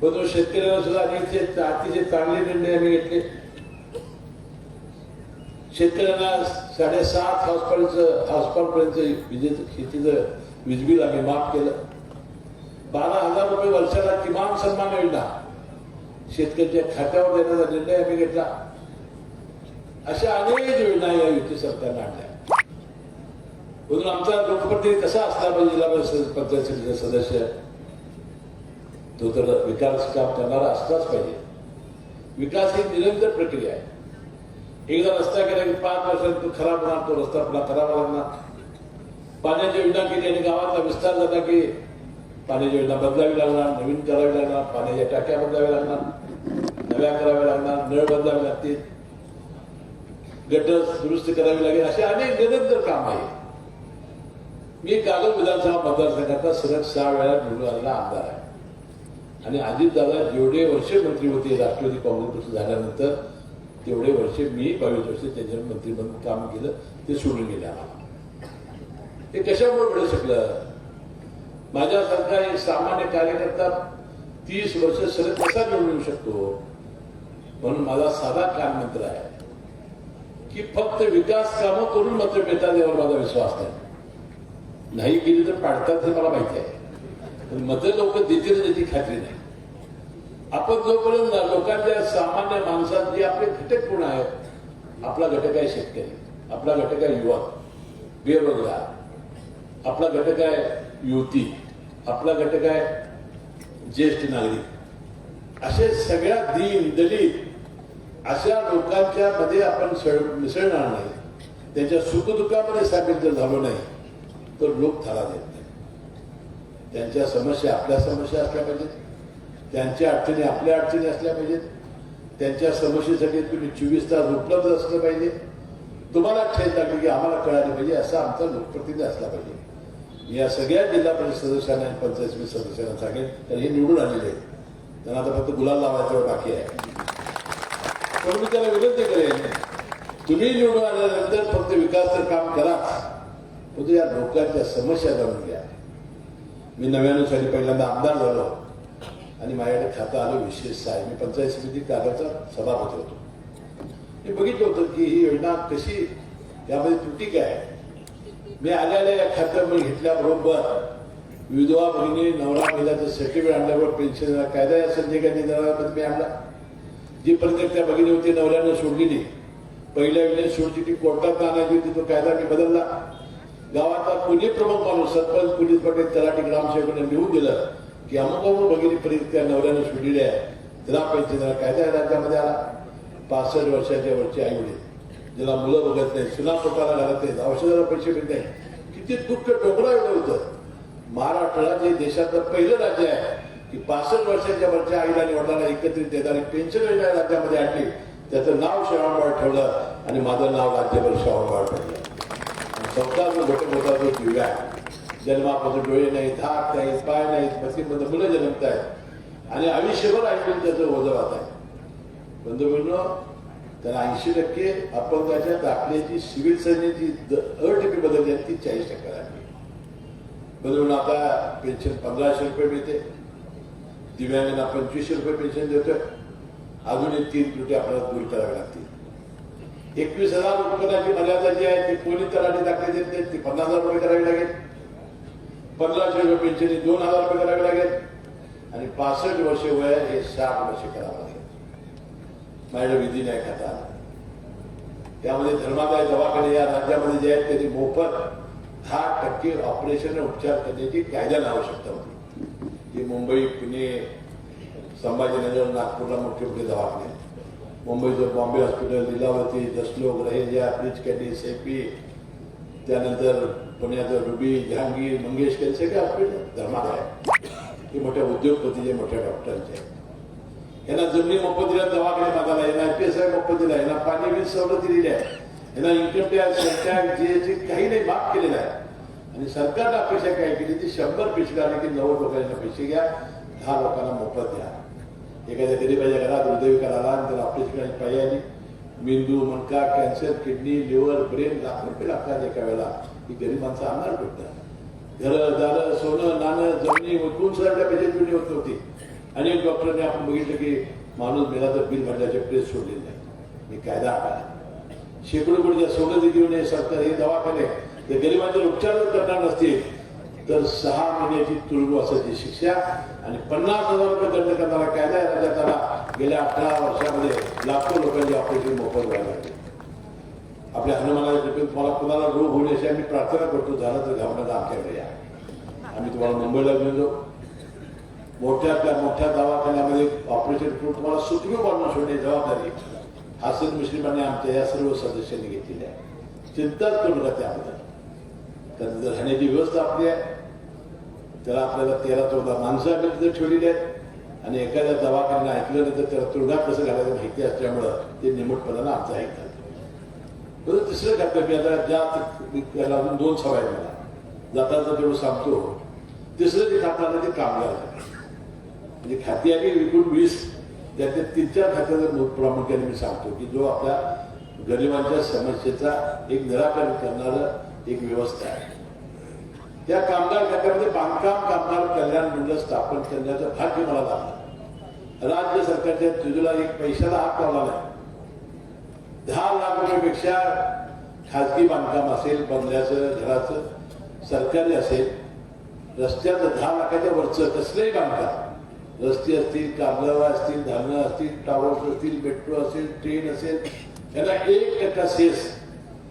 पण शेतकऱ्यांना सुद्धा अनेक अतिशय चांगले निर्णय आम्ही घेतले. शेतकऱ्यांना 7.5 हॉर्सपावरपर्यंत विजेचं शेतीचं वीज बिल आम्ही माफ केलं. 12,000 रुपये वर्षाला किमान सन्मान योजना शेतकऱ्यांच्या खात्यावर देण्याचा निर्णय आम्ही घेतला. अशा अनेक योजना या युती सरकारने आणल्या. म्हणून आमचा लोकप्रतिनिधी कसा असला पाहिजे, जिल्हा परिषद पंचायत समितीचा सदस्य तो तर विकास काम करणारा असलाच पाहिजे. विकास ही निरंतर प्रक्रिया आहे. एकदा रस्ता केला की 5 वर्षांत तो खराब होणार, तो रस्ता पुन्हा करावा लागणार. पाण्याची योजना केली आणि गावातला विस्तार झाला की पाण्याची योजना बदलावी लागणार, नवीन करावी लागणार, पाण्याच्या टाक्या बदलाव्या लागणार, नव्या कराव्या लागणार, नळ बदलावे लागतील, गटर दुरुस्ती करावी लागेल. असे अनेक निरंतर काम आहे. मी कागद विधानसभा मतदारसंघाचा सलग 6 वेळा निवडून आलेला आमदार आहे आणि अजितदादा जेवढे वर्ष मंत्री होते राष्ट्रवादी काँग्रेस झाल्यानंतर तेवढे वर्ष मी 22 वर्ष त्यांच्यावर मंत्री म्हणून काम केलं, ते सोडून गेले आम्हाला. हे कशामुळे घडू शकलं? माझ्यासारखा एक सामान्य कार्यकर्ता 30 वर्ष सलग कसा निवडून येऊ शकतो? म्हणून माझा साधा कानमंत्र आहे की फक्त विकास कामं करून मतं मिळतात यावर माझा विश्वास नाही केली तर पाडतात हे मला माहिती आहे. पण मतं लोक देतील त्याची खात्री नाही. आपण जोपर्यंत लोकांच्या सामान्य माणसात जे आपले घटक कोण आहेत, आपला घटक आहे शेतकरी, आपला घटक आहे युवक बेरोजगार, आपला घटक आहे युवती, आपला घटक आहे ज्येष्ठ नागरिक, असे सगळ्या दीन दलित अशा लोकांच्या मध्ये आपण मिसळणार नाही. त्यांच्या सुखदुःखामध्ये सामील जर झालो नाही तर लोक थारा देत नाही. त्यांच्या समस्या आपल्या समस्या असल्या पाहिजेत, त्यांच्या अडचणी आपल्या अडचणी असल्या पाहिजेत, त्यांच्या समस्येसाठी तुम्ही 24 तास उपलब्ध असलं पाहिजे. तुम्हाला ठेच लागली की आम्हाला कळालं पाहिजे, असा आमचा लोकप्रतिनिधी असला पाहिजे. या सगळ्या जिल्हा परिषद सदस्यांना आणि पंचायत समिती सदस्यांना सांगेल तर हे निवडून आलेले आहेत, त्यांना आता फक्त गुलाल लावायचं बाकी आहे. पण मी त्याला विनंती करेन, तुम्ही निवडून आल्यानंतर फक्त विकासाचं काम करा, पण या लोकांच्या समस्या जाणून घ्या. मी 99 साली पहिल्यांदा आमदार झालो आणि माझ्याकडे खातं आलं विशेष सहाय्य. मी पंचायत समिती कार्याचा सभापती होतो. मी बघितलं होतं की ही योजना कशी, यामध्ये त्रुटी काय. मी आलेल्या या खात्यात मी घेतल्याबरोबर विधवा भगिनी नवरा मेल्याचं सर्टिफिकेट आणल्यावर पेन्शन कायदा या संजय गांधी निराधार मी आणला. जी प्रत्येक त्या भगिनी होती नवऱ्यानं सोडलेली, पहिल्या वेळेस सोडची कोर्टात आणायची होती, तो कायदा मी बदलला. गावातला कुणी प्रमुख माणूस सरपंच पोलीस पाटील तलाठी ग्रामसेवकांनी लिहून दिलं की अमुक भगिनी पर्यंत त्या नवऱ्यानं सोडलेली आहे, त्याला पेन्शन कायदा राज्यामध्ये आला. 65 वर्षाच्या वरचे आई वडील ज्याला मुलं बघत नाही, सुना पोटाला घालत नाही, औषधाला पैसे मिळत नाही, किती दुःख डोंगरा एवढं होतं. महाराष्ट्राला जे देशातलं पहिलं राज्य आहे की 65 वर्षाच्या वरच्या आईला निवडणारा एकत्रित देणारी पेन्शन योजना राज्यामध्ये आणली. त्याचं नाव श्रावणबाळ ठेवलं आणि माझं नाव राज्यभर श्रावणबाळ ठेवलं. चौथा जो घटक होता तो दिव्या, जन्मापासून डोळे नाहीत, हात नाहीत, पाय नाहीत, मशीनमध्ये मुलं जन्मत आहेत आणि आयुष्यभर ऐकून त्याचं ओझं वाहत आहे. बंधूंनो, त्याला 80% अपंगाच्या दाखल्याची सिव्हिल सर्जनची अट बदलली आहे, ती 40% आहे. बंधूंनो, आता पेन्शन 1500 रुपये मिळते, दिव्यांगांना 2500 रुपये पेन्शन देतोय. अजून 3 त्रुटी आपल्याला दूर कराव्या लागतील. 21,000 उत्पन्नाची मर्यादा जी आहे ती पोलीस तलाठी दाखले देत नाही, ती 50,000 रुपये करावी लागेल. 1500 रुपये पेन्शन 2,000 रुपये करावे लागेल आणि 65 वर्ष वय हे 60 वर्ष करावं लागेल. माझ्या विधी न्याय खाता त्यामध्ये धर्मादाय दवाखाने या राज्यामध्ये जे आहेत त्यांनी मोफत 10% ऑपरेशन उपचार करण्याची कायद्याने आवश्यकता होती. ही मुंबई, पुणे, संभाजीनगर, नागपूरला मोठे मोठे दवाखाने, मुंबईचं बॉम्बे हॉस्पिटल, लीलावती, जसलोक, रहेजा, ब्रिज कॅडी, सेपी, त्यानंतर पुण्याचं रुबी, जहांगीर, मंगेश, हे सगळे हॉस्पिटल धर्मादाय हे मोठ्या उद्योगपतीचे, मोठ्या डॉक्टरांचे. यांना जमिनी मोफत दिल्या, दवाखाने बांधायला, यांना IPS मोफत दिला, यांना पाणी वीज सवलत दिलेली आहे, यांना इन्कम टॅक्स, टॅक्स जे काही नाही माफ केलेलं आहे. आणि सरकारनं अपेक्षा काय केली ती 100 पैसे आले की 90 लोकांना पैसे घ्या, 10 लोकांना मोफत द्या. एखाद्या गरीबाच्या घरात हृदयविकार आला आणि त्याला ऑपरेशन पाहिजे आली, मेंदू, मणका, कॅन्सर, किडनी, लिव्हर, ब्रेन लाखो रुपये लागतात एका वेळेला. ही गरीब माणसं आणणार कुठं? घरं, दारं, सोनं, नाणं, जमिनी विकून सुद्धा पैसे जुळणी होत नव्हती. अनेक डॉक्टरांनी आपण बघितलं की माणूस मेला तर बिल भरण्याचे प्रेस सोडलेले नाही. मी कायदा आला शेकडो कोटी सवलती देऊन हे सरकार हे दवाखाने ते गरिबांचे उपचार करणार नसतील तर 6 महिन्याची तुरुंगवासाची शिक्षा आणि 50,000 रुपये दंड करणारा कायदा आहे राज्यात आला. गेल्या 18 वर्षामध्ये लाखो लोकांची ऑपरेशन मोफत व्हायला लागली. आपल्या हनुमानाच्या कृपेत तुम्हाला कुणाला रोग होईल अशी आम्ही प्रार्थना करतो. झालं तर घाबरण्याचा आमच्याकडे या. आम्ही तुम्हाला मुंबईला घेऊन जाऊ. मोठ्या दवाखान्यामध्ये ऑपरेशन करून तुम्हाला सुखरूप बांधून सोडण्याची जबाबदारी हसन मुश्रीफांनी आमच्या या सर्व सदस्यांनी घेतलेली आहे. चिंताच करू नका त्याबद्दल. कारण जर राहण्याची व्यवस्था आपली आहे त्याला आपल्याला 13-14 माणसं आम्ही तिथे ठेवलेली आहेत आणि एखाद्या दवाखान्याने ऐकलं नाही तर त्याला तुरुंगात कसं घालायचं माहिती असल्यामुळं ते निमूटपणानं आमचं ऐकतात. बरं तिसरं कर्तव्य आता त्याला अजून 2 सवय मला जाताना तेवढं सांगतो. तिसरं जे खातं ते कामगार म्हणजे खाती आली एकूण 20 त्यातल्या 3-4 खात्याचं प्रामुख्याने मी सांगतो की जो आपल्या गरिबांच्या समस्येचा एक निराकरण करणारं एक व्यवस्था आहे. त्या कामगार खात्यामध्ये बांधकाम कामगार कल्याण मंडळ स्थापन करण्याचं भाग्य मला लागलं. राज्य सरकारच्या तुझीला एक पैशाला हात लावला नाही. 10 लाख रुपयापेक्षा खाजगी बांधकाम असेल बंगल्याचं घराचं सरकारी असेल रस्त्याचं 10 लाखाच्या वरचं कसलंही बांधकाम रस्ते असतील कामगार असतील धारणं असतील टावर्स असतील मेट्रो असेल ट्रेन असेल त्याला 1% सेस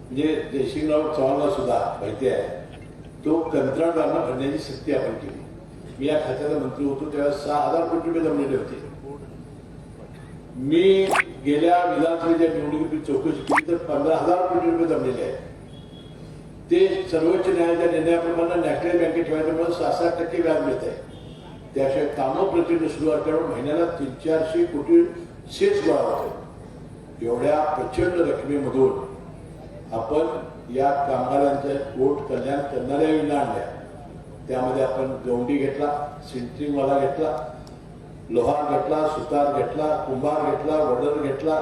म्हणजे जयसिंगराव चव्हाणला सुद्धा माहिती आहे तो कंत्राटदारांना भरण्याची सक्ती आपण केली. मी या खात्याचा मंत्री होतो तेव्हा 6,000 कोटी रुपये जमलेले होते. मी गेल्या विधानसभेच्या निवडणुकीची चौकशी केली तर 15,000 कोटी रुपये जमलेले आहेत. ते सर्वोच्च न्यायालयाच्या निर्णयाप्रमाणे नॅशनल बँकेत ठेवायच्यामुळे 66% व्याज मिळत आहे. त्याशिवाय कामं प्रचंड सुरू असल्यामुळे महिन्याला 300-400 कोटी सेस गोळा होतो. एवढ्या प्रचंड रकमेमधून आपण या कामगारांच्या पोट कल्याण करणाऱ्या योजना आणल्या. त्यामध्ये आपण गवंडी घेतला, सिंटरिंगवाला घेतला, लोहार घेतला, सुतार घेतला, कुंभार घेतला, वडर घेतला,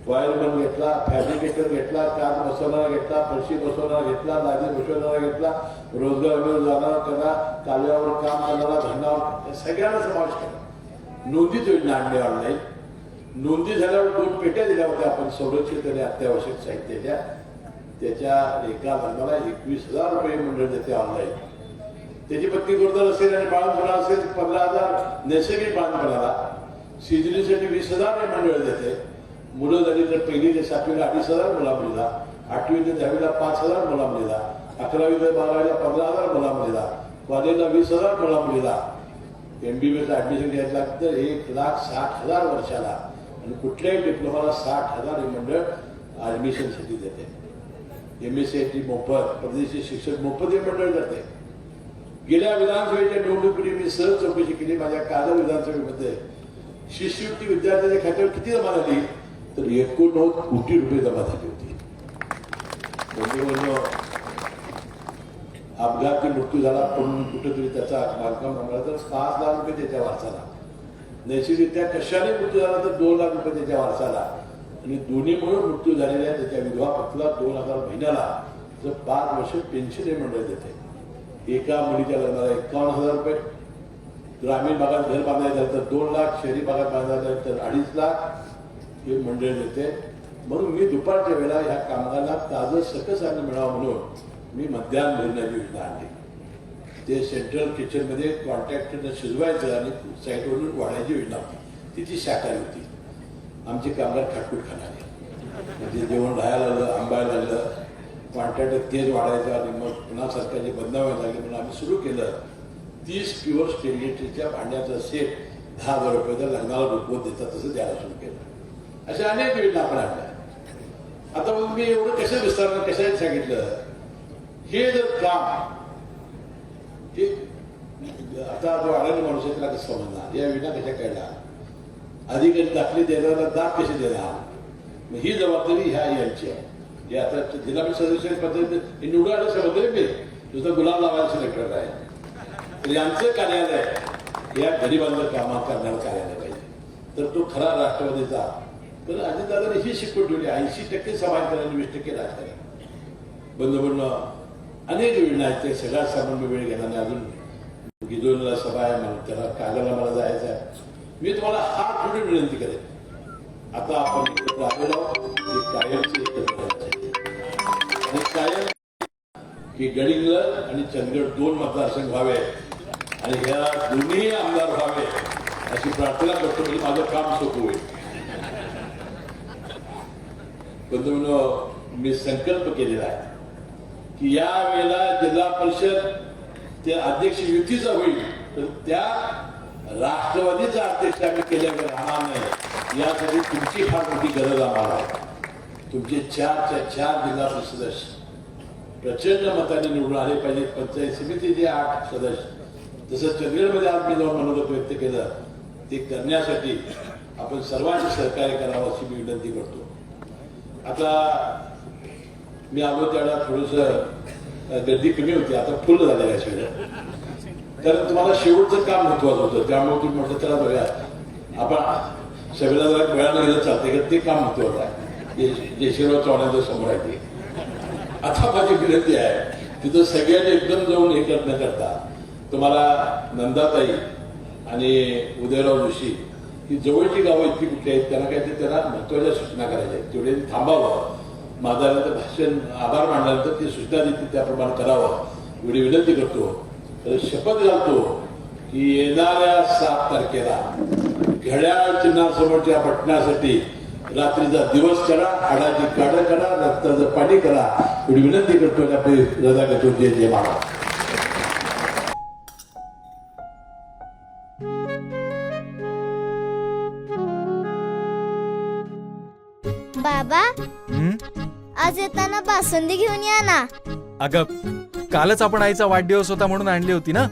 वायरमन घेतला, फॅब्रिकेटर घेतला, काच बसवणारा घेतला, फरशी बसवणारा घेतला, लादी बसवणारा घेतला, रोजगार जाणारा करा, कालव्यावर काम करणारा धंदावर सगळ्यांना समावेश करा. नोंदीत योजना आणल्या ऑनलाईन. नोंदी झाल्यावर 2 पेट्या दिल्या होत्या आपण संरक्षित आणि अत्यावश्यक साहित्याच्या. त्याच्या एका लग्नाला 21,000 रुपये मंडळ देते ऑनलाईन. त्याची पत्नी गरोदर असेल आणि बाळंतपणा असेल 15,000 नैसर्गिक बाळंतपणाला. शिजलीसाठी 20,000 हे मंडळ देते. मुलं झाली तर 1ली ते 7वीला 2,500 मुला मुलीला, 8वी ते 10वीला 5,000 मुला मुलीला, 11वी ते 12वीला 15,000 मुला मुलीला, कॉलेजला 20,000 मुला मुलीला. MBBS ऍडमिशन घ्यायचं लागतं तर 1,60,000 वर्षाला आणि कुठल्याही डिप्लोमाला 60,000 हे मंडळ ऍडमिशनसाठी देते. MSc मोफत, परदेशी शिक्षक मोफत हे मंडळ जाते. गेल्या विधानसभेच्या निवडणुकीने मी सहज चौकशी केली. माझ्या कागद विधानसभेमध्ये शिष्यवृत्ती विद्यार्थ्यांच्या खात्यावर किती जमा झाली तर 89 कोटी रुपये जमा झाली होती. अपघाती मृत्यू झाला पण कुठेतरी त्याचा बांधकाम थांबला तर 5 लाख रुपये त्याच्या वारसाला. नैसर्गिकरित्या कशाने मृत्यू झाला तर 2 लाख रुपये त्याच्या वारसाला आणि दोन्ही म्हणून मृत्यू झालेल्या त्याच्या विधवा पत्नीला 2,000 महिन्याला जर 5 वर्ष पेन्शन हे मंडळ देते. एका मुलीच्या लग्नाला 51,000 रुपये. ग्रामीण भागात घर बांधायचं झालं तर 2 लाख, शहरी भागात बांधायचं झालं तर 2.5 लाख हे मंडळ देते. म्हणून मी दुपारच्या वेळेला ह्या कामगारांना ताजं सकस अन्न मिळावं म्हणून मी मध्यान्ह भोजनाची योजना आणली. ते सेंट्रल किचनमध्ये कॉन्ट्रॅक्टरनं शिजवायचं आणि साईटवरून वाढायची योजना होती. तिची शाकाहारी होती. आमचे कामगार खाटकूट खाणारे म्हणजे जेवण राहायला लागलं, आंबायला लागलं, कॉन्ट्रॅक्टर तेज वाढायचं आणि मग पुन्हा सरकारचे बदनाम व्हायला लागले म्हणून आम्ही सुरू केलं 30 प्युअर स्टेनलेसच्या भांड्याचा सेट 10,000 रुपयाचा लग्नाला रुपवत देतात तसं द्यायला सुरू केलं. अशा अनेक योजना आपण आणल्या. आता मग मी एवढं कसं विस्तारानं कशाने सांगितलं हे जर काम हे आता जो आनंद माणूस आहे त्याला कसं समजणार, या योजना कशा कळणार, अधिकारी दाखले देणारा दाब कसे देणार, ही जबाबदारी ह्या यांची आहे. हे आता जिल्हा सदस्य पद्धतीने निवडून आलं समजलं मी नुसतं गुलाम लावायला सिलेक्टर आहे. तर यांचं कार्यालय या गरिबांचं कामात करणारं कार्यालय पाहिजे. तर तो खरा राष्ट्रवादीचा. तर अजितदादांनी ही शिकवण ठेवली 80% समाजकारांनी 20% राजकारण बंद अनेक योजना आहेत. ते सगळ्या सामान्य वेळ घेणार अजून गिजोलीला सभा आहे, मला त्याला कागलला मला जायचं आहे. मी तुम्हाला हात जोडून विनंती करेन, आता आपण एकत्र आलेलो आहोत, ही कायमची एकत्र राहायची. आणि कायम की गडिंग्लज आणि चंदगड 2 मतदारसंघ व्हावे आणि ह्या दोन्ही आमदार व्हावे अशी प्रार्थना करतो. म्हणजे माझं काम सोपं होईल. पण मी संकल्प केलेला आहे की या वेळेला जिल्हा परिषद ते अध्यक्ष युतीचा होईल, तर त्या राष्ट्रवादीचा अध्यक्ष आम्ही केल्यावर राहणार नाही. यासाठी तुमची फार मोठी गरज आम्हाला आहे. तुमचे 4 जिल्हा परिषद सदस्य प्रचंड मताने निवडून आले पाहिजे. पंचायत समितीचे 8 सदस्य, जसं चंदगडमध्ये आज मी जाऊन मनोगत व्यक्त केलं, ते करण्यासाठी आपण सर्वांचे सहकार्य करावं अशी मी विनंती करतो. आता मी आलो त्यावेळेला थोडंसं गर्दी कमी होती, आता फुल झालेलं आहे सगळं. कारण तुम्हाला शेवटचं काम महत्वाचं होतं, त्यामुळे तुम्ही म्हटलं चला बघा आपण सगळ्याला जरा वेळानं गेलं चालते का, ते काम महत्वाचं आहे. जे शिवराव चव्हाणांच्या समोर आहे ते. आता माझी विनंती आहे, तिथं सगळ्यांनी एकदम जाऊन हे न करता तुम्हाला नंदाताई आणि उदयराव जोशी ही जवळची गावं इतकी कुठली आहेत, त्यांना काय ते त्यांना महत्वाच्या सूचना करायच्या आहेत, तेवढे थांबावं. माझा भाषण आभार मांडल्यानंतर ती सूचना देतील त्याप्रमाणे करावं एवढी विनंती करतो. तर शपथ घालतो की येणाऱ्या 7 तारखेला घड्याळ चिन्हासमोरच्या बटणासाठी रात्रीचा दिवस करा, हाडाची काढ करा, रक्ताचं पाणी करा एवढी विनंती करतो. आपली रजा करतो. जय जय महाराज. बाबा, आज येताना बासुंदी घेऊन या ना. अगं, कालच आपण आईचा वाढदिवस होता म्हणून आणली होती ना.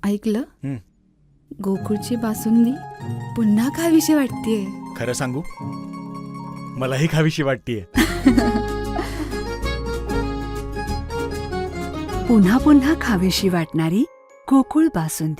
ऐकलं, गोकुळची बासुंदी पुन्हा खावीशी वाटतेय. खरं सांगू, मलाही खावीशी वाटतेय. पुन्हा पुन्हा खावीशी वाटणारी गोकुळ बासुंदी.